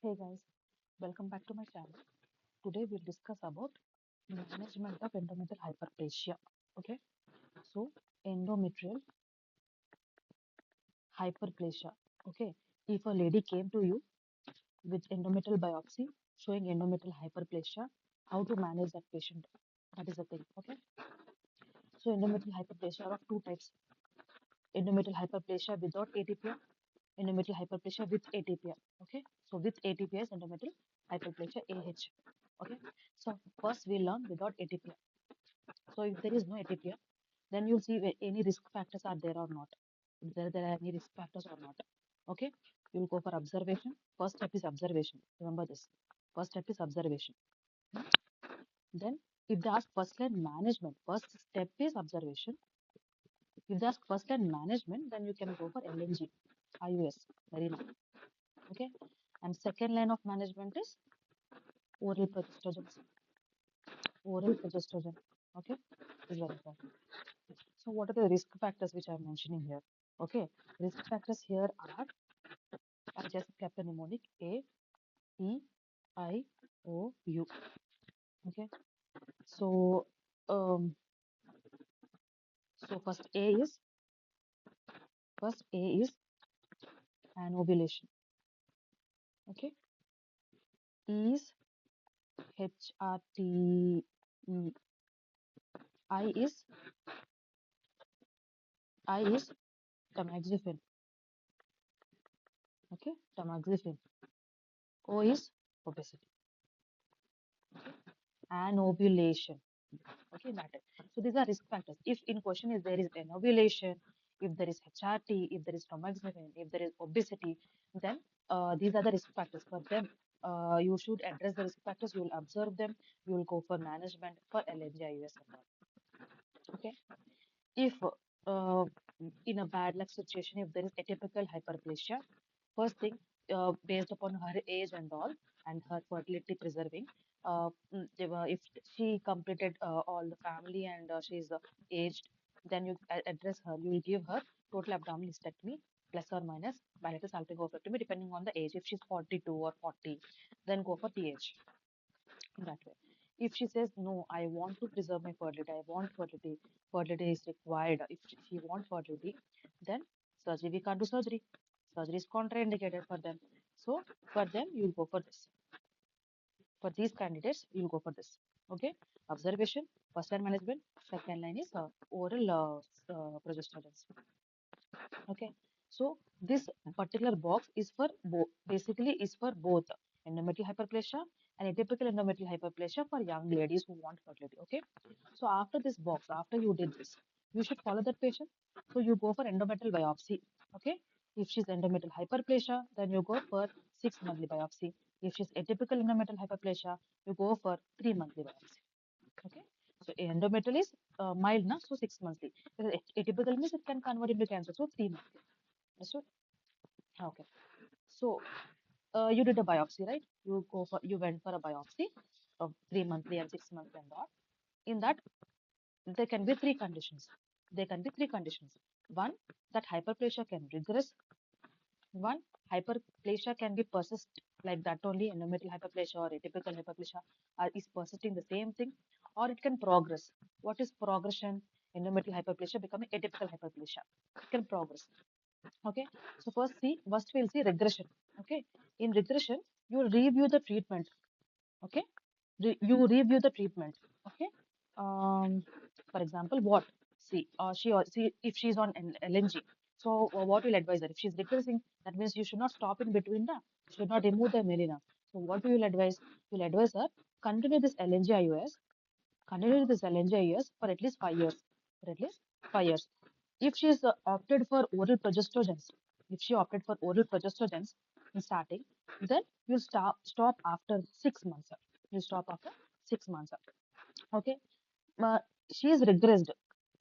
Hey guys, welcome back to my channel. Today we'll discuss about management of endometrial hyperplasia. Okay, so endometrial hyperplasia. Okay, if a lady came to you with endometrial biopsy showing endometrial hyperplasia, how to manage that patient? That is the thing. Okay, so endometrial hyperplasia are of two types: endometrial hyperplasia without ATPia, endometrial hyperplasia with ATPia. Okay, so with ATPia is endometrial hyperplasia AH. Okay, so first we learn without ATPia. So if there is no ATPia, then you'll see any risk factors are there or not. If there are any risk factors or not. Okay, you'll go for observation. First step is observation. Remember this. First step is observation. Then if they ask first line management, first step is observation. If they ask first line management, then you can go for LNG, IUS, very nice. Okay, and second line of management is oral progestogen. Oral progestogen. Okay, is very important. So what are the risk factors which I'm mentioning here? Okay, risk factors here are, I just kept a mnemonic: A, E, I, O, U. Okay, so um, so first A is anovulation. Okay, E is HRT. I is tamoxifen. Okay, tamoxifen. O is obesity. Anovulation. Okay, that is. So these are risk factors. If in question is there is anovulation, if there is HRT, if there is tamoxifen, if there is obesity, then these are the risk factors. For them, you should address the risk factors. You will observe them. You will go for management for LNGIUS and all. Okay. If in a bad luck situation, if there is atypical hyperplasia, first thing, based upon her age and all, and her fertility preserving, if she completed all the family and she is aged, then you address her. You will give her total abdominal hysterectomy plus or minus bilateral salpingopectomy depending on the age. If she's 42 or 40, then go for TH that way. If she says, no, I want to preserve my fertility, I want fertility, fertility is required. If she wants fertility, then surgery, we can't do surgery. Surgery is contraindicated for them. So for them, you'll go for this. For these candidates, you'll go for this. Okay. Observation, first line management, second line is oral progesterone. Okay, so this particular box is for basically is for both endometrial hyperplasia and atypical endometrial hyperplasia for young ladies who want fertility. Okay, so after this box, after you did this, you should follow that patient. So you go for endometrial biopsy. Okay, if she's endometrial hyperplasia, then you go for 6 monthly biopsy. If she's atypical endometrial hyperplasia, you go for 3 monthly biopsy. Okay, so endometrial is mild, na? So 6 monthly. Atypical means it can convert into cancer, so 3 monthly. Understood? Okay. So you did a biopsy, right? You went for a biopsy of 3 monthly and 6 months and all. In that, there can be three conditions. There can be three conditions. One, that hyperplasia can regress. One, hyperplasia can be persist like that only. Endometrial hyperplasia or atypical hyperplasia is persisting the same thing, or it can progress. What is progression? Endometrial hyperplasia becoming atypical hyperplasia. It can progress. Okay, so first we'll see regression. Okay, in regression, you review the treatment. Okay, you review the treatment. Okay, for example, what she if she's on an LNG, so what will advise her? If she's regressing, that means you should not stop in between the, you should not remove the melena. So what will advise? You'll advise her continue this LNG IUS, continue this LNG IUS for at least 5 years, for at least 5 years. If she is opted for oral progestogens, if she opted for oral progestogens in starting, then you stop after 6 months. You stop after 6 months. Okay, she is regressed.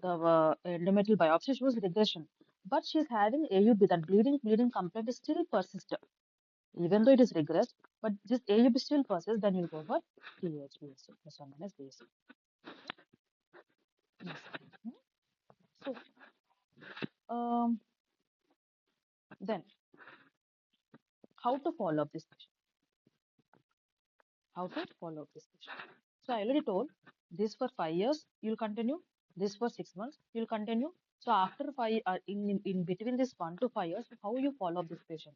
The endometrial biopsy shows regression, but she is having AUB. That bleeding complaint is still persistent, even though it is regressed. But this AUB still persists. Then you go for THBS, plus or minus BS. Yes. So, um, then how to follow up this patient? how to follow up this patient. So I already told this for 5 years you'll continue, this for 6 months you'll continue. So after in between this 1 to 5 years, how you follow up this patient?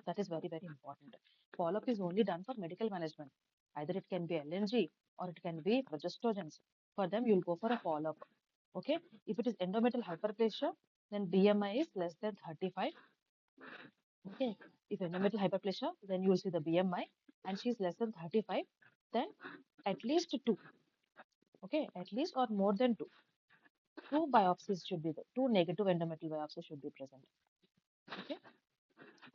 That is very, very important. Follow up is only done for medical management. Either it can be LNG or it can be progestogens. For them, you'll go for a follow up. Okay. If it is endometrial hyperplasia, then BMI is less than 35. Okay. If endometrial hyperplasia, then you will see the BMI and she is less than 35, then at least two. Okay. At least or more than two. Two biopsies should be there. Two negative endometrial biopsies should be present. Okay.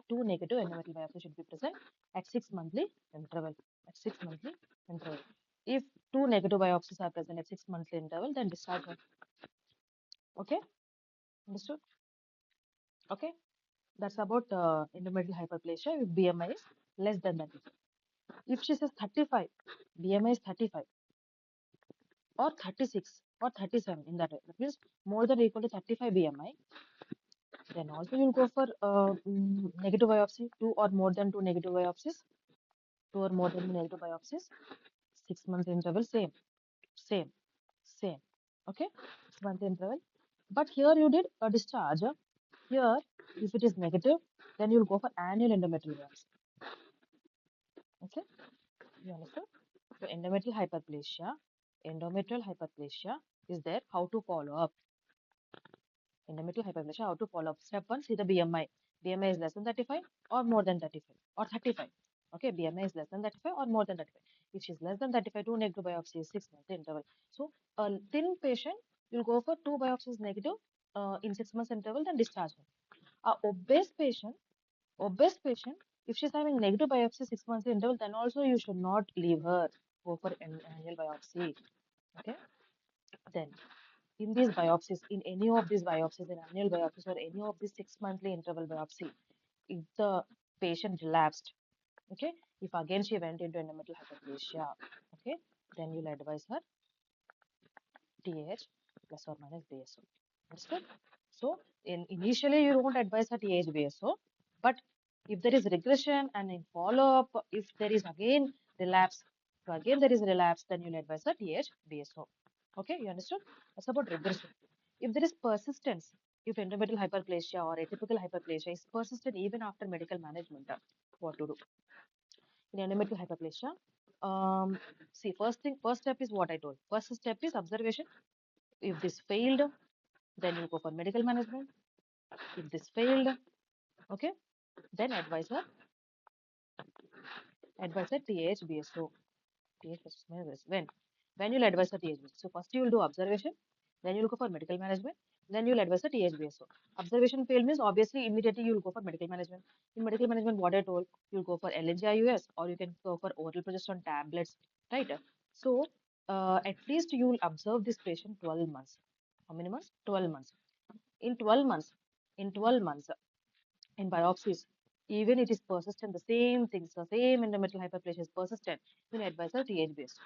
Two negative endometrial biopsies should be present at 6 monthly interval. At 6 monthly interval. If two negative biopsies are present at 6 monthly interval, then discharge her. Okay. Understood? Okay. That's about endometrial hyperplasia if BMI is less than that. If she says 35, BMI is 35 or 36 or 37 in that way, that means more than or equal to 35 BMI, then also you'll go for negative biopsy, two or more than two negative biopsies, two or more than two negative biopsies, 6 months interval, same, same. Okay, 6 month interval. But here you did a discharge. Here, if it is negative, then you'll go for annual endometrial biopsy. Okay, you understood? So endometrial hyperplasia is there. How to follow up? Endometrial hyperplasia, how to follow up? Step one, see the BMI. BMI is less than 35 or more than 35 or 35. Okay, BMI is less than 35 or more than 35. If she's less than 35, two negative biopsies, 6 month interval. So a thin patient, you'll go for two biopsies negative in 6 months interval, then discharge her. A obese patient, if she's having negative biopsy 6 months interval, then also you should not leave her. Go for an annual biopsy. Okay. Then in these biopsies, in any of these biopsies, in annual biopsies or any of these 6 monthly interval biopsy, if the patient relapsed, okay, if again she went into endometrial hyperplasia, okay, then you'll advise her TH plus or minus BSO. Understood? So initially you don't advise her TH BSO, but if there is regression and in follow-up, if there is again relapse, so again there is relapse, then you'll advise her TH BSO. Okay, you understood? That's about regression. If there is persistence, if endometrial hyperplasia or atypical hyperplasia is persistent even after medical management, what to do? In endometrial hyperplasia, see, first step is what I told. First step is observation. If this failed, then you go for medical management. If this failed, okay, then advisor TH BSO. TH BSO. When you'll advise a TH BSO. So first you will do observation, then you'll go for medical management, then you'll advise a TH BSO. Observation failed means obviously immediately you'll go for medical management. In medical management, what I told, you'll go for LNGIUS or you can go for oral progesterone tablets, right? So at least you will observe this patient 12 months. How many months? 12 months. In 12 months, in 12 months, in biopsies, even it is persistent, the same things, the same endometrial hyperplasia is persistent, you advise a TH-based.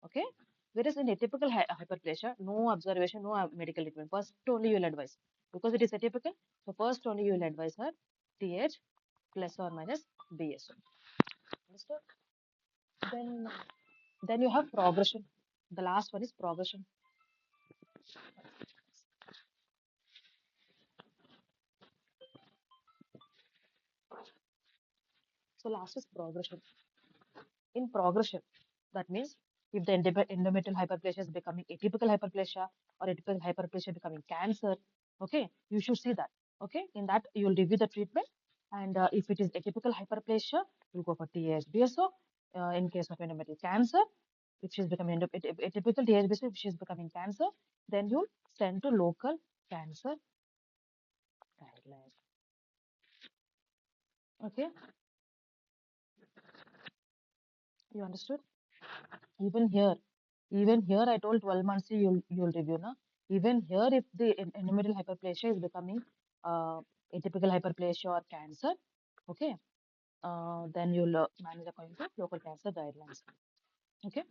Okay? Whereas in atypical hyperplasia, no observation, no medical treatment. First only you will advise. Because it is atypical, so first only you will advise her TH plus or minus BSO. Understood? Then, then you have progression. The last one is progression. So last is progression. In progression, that means if the endometrial hyperplasia is becoming atypical hyperplasia or atypical hyperplasia becoming cancer, okay, you should see that. Okay, in that you will review the treatment, and if it is atypical hyperplasia, you go for THBSO. In case of endometrial cancer, if she's becoming atypical THBSO, if she's becoming cancer, then you send to local cancer guidelines. Okay, you understood? Even here, I told 12 months you'll review now. Even here, if the endometrial hyperplasia is becoming atypical hyperplasia or cancer, okay, then you'll manage according to local cancer guidelines. Okay,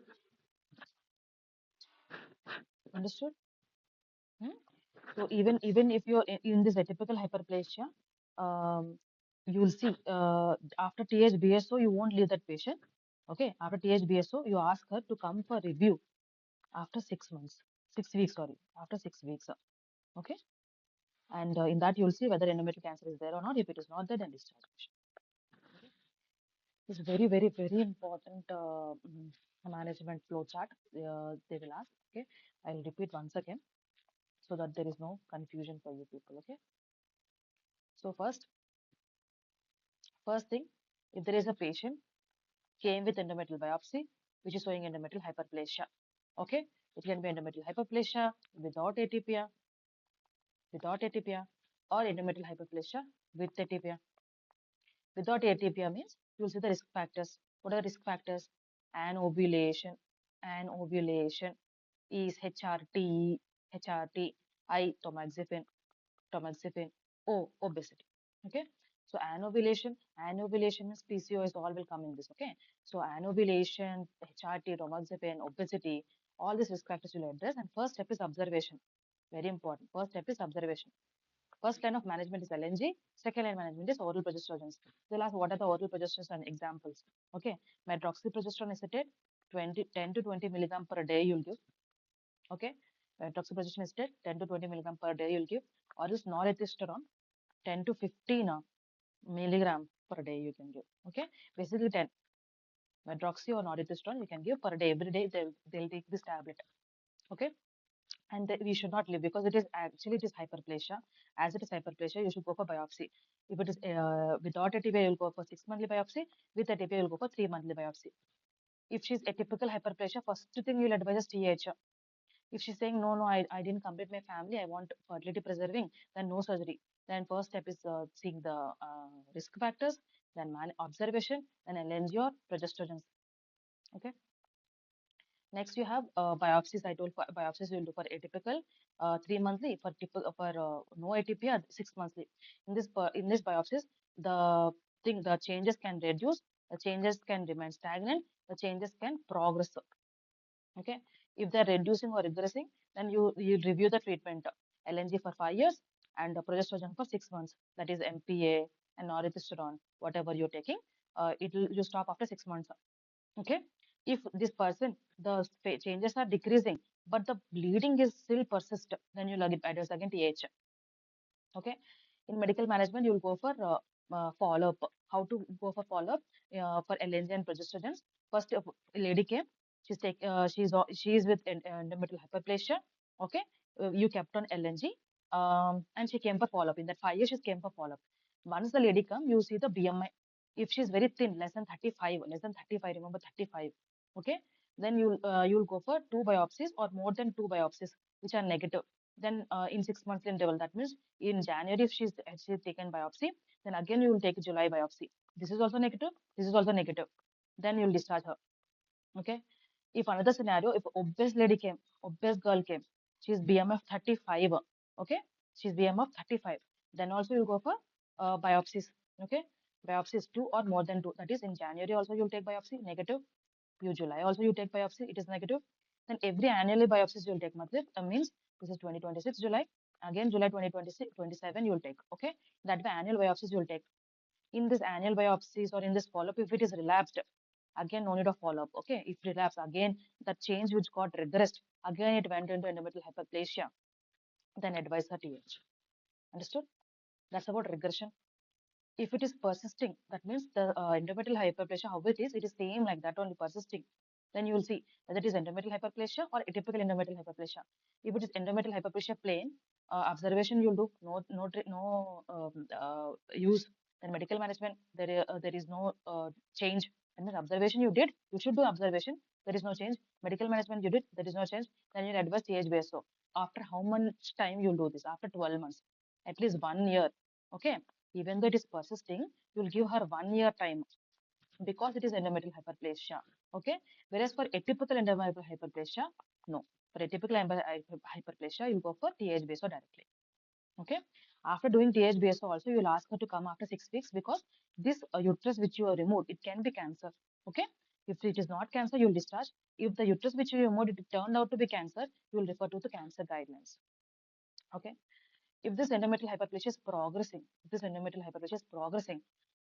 understood? Hmm? So even if you're in this atypical hyperplasia, you'll see after THBSO you won't leave that patient. Okay, after THBSO, you ask her to come for review after 6 months, 6 weeks, sorry, after 6 weeks. Okay, and in that you'll see whether endometrial cancer is there or not. If it is not there, then discharge. It's very, very, very important management flow chart. They will ask. Okay, I'll repeat once again so that there is no confusion for you people. Okay, so first thing, if there is a patient came with endometrial biopsy, which is showing endometrial hyperplasia. Okay, it can be endometrial hyperplasia without atypia, or endometrial hyperplasia with atypia. Without atypia means you'll see the risk factors. What are the risk factors? Anovulation. Anovulation is HRT, I tamoxifen, O obesity. Okay. So anovulation means PCOS all will come in this. Okay. So anovulation, HRT, tamoxifen, obesity, all these risk factors will address. And first step is observation. Very important. First step is observation. First line of management is LNG. Second line management is oral progesterone. They'll ask what are the oral progesterones and examples. Okay, medroxyprogesterone acetate, 10 to 20 milligram per day you'll give. Okay, medroxyprogesterone acetate, 10 to 20 milligram per day you'll give. Or is norethistron, 10 to 15 milligram per day you can give. Okay, basically 10. Medroxy or norethistron you can give per day. Every day they'll take this tablet. Okay, and we should not live because it is hyperplasia. As it is hyperplasia, you should go for biopsy. If it is without a TBI, you'll go for 6 monthly biopsy. With a TBI, you'll go for 3 monthly biopsy. If she's atypical hyperplasia, first thing you'll advise is TH. If she's saying no, I didn't complete my family, I want fertility preserving, then no surgery. Then first step is seeing the risk factors, then observation, then LNG or progesterone. Okay. Next, you have biopsies. I told for biopsies you will do for atypical 3 monthly, for no atypia 6 monthly. In this biopsies, the changes can reduce, the changes can remain stagnant, the changes can progress. Okay, if they're reducing or regressing, then you review the treatment. LNG for 5 years and progesterone for 6 months. That is MPA and norethistron, whatever you're taking. You stop after 6 months. Okay, if this person the changes are decreasing but the bleeding is still persist, then you'll address again TH. Okay, in medical management you'll go for follow-up. How to go for follow-up for LNG and progesterone? First, a lady came, she's with endometrial hyperplasia. Okay, you kept on LNG, and she came for follow-up. In that 5 years she came for follow-up. Once the lady come, you see the BMI. If she's very thin, less than 35, remember 35. Okay, then you'll go for 2 biopsies or more than 2 biopsies which are negative. Then in 6 months interval, that means in January if she's taken biopsy, then again you will take July biopsy. This is also negative, this is also negative. Then you'll discharge her. Okay, if another scenario, if obese girl came, she's BMF 35. Okay, she's BMF 35, then also you'll go for biopsies. Okay, biopsies 2 or more than 2, that is in January also you'll take biopsy, negative. You July also you take biopsy, it is negative. Then every annually biopsies you'll take, means this is 2026 July, again July 2026 27 you'll take. Okay, that way annual biopsies you'll take. In this annual biopsies or in this follow-up, if it is relapsed, again no need of follow-up. Okay, if relapse again, the change which got regressed, again it went into endometrial hyperplasia, then advise her TH. Understood? That's about regression. If it is persisting, that means the endometrial hyperplasia, how it is same like that, only persisting. Then you will see whether it is endometrial hyperplasia or atypical endometrial hyperplasia. If it is endometrial hyperplasia plain, observation you'll do, no use. Then medical management, there is no change. And then observation you did, you should do observation. There is no change. Medical management you did, there is no change. Then you advise THBSO. After how much time you'll do this? After 12 months, at least 1 year. Okay, even though it is persisting, you'll give her 1 year time because it is endometrial hyperplasia. Okay, whereas for atypical endometrial hyperplasia, no. For atypical hyperplasia, you go for THBSO directly. Okay, after doing THBSO also, you'll ask her to come after 6 weeks because this uterus which you have removed, it can be cancer. Okay, if it is not cancer, you'll discharge. If the uterus which you removed, it turned out to be cancer, you will refer to the cancer guidelines. Okay, If this endometrial hyperplasia is progressing,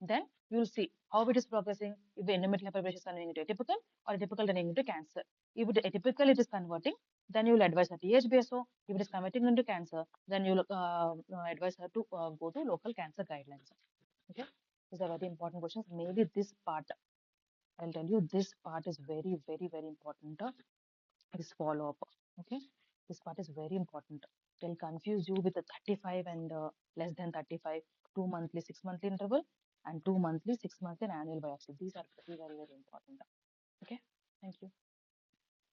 then you will see how it is progressing. If the endometrial hyperplasia is turning into atypical or atypical turning into cancer. If it atypical it is converting, then you will advise her THBSO. If it is converting into cancer, then you will advise her to go to local cancer guidelines. Okay, these are very important questions. Maybe this part, I'll tell you, this part is very, very, very important. This follow up. Okay, this part is very important. They'll confuse you with the 35 and less than 35, 2 monthly, 6 monthly interval, and 2 monthly, 6 monthly, and annual biopsy. These are very, very, very important. Okay, thank you.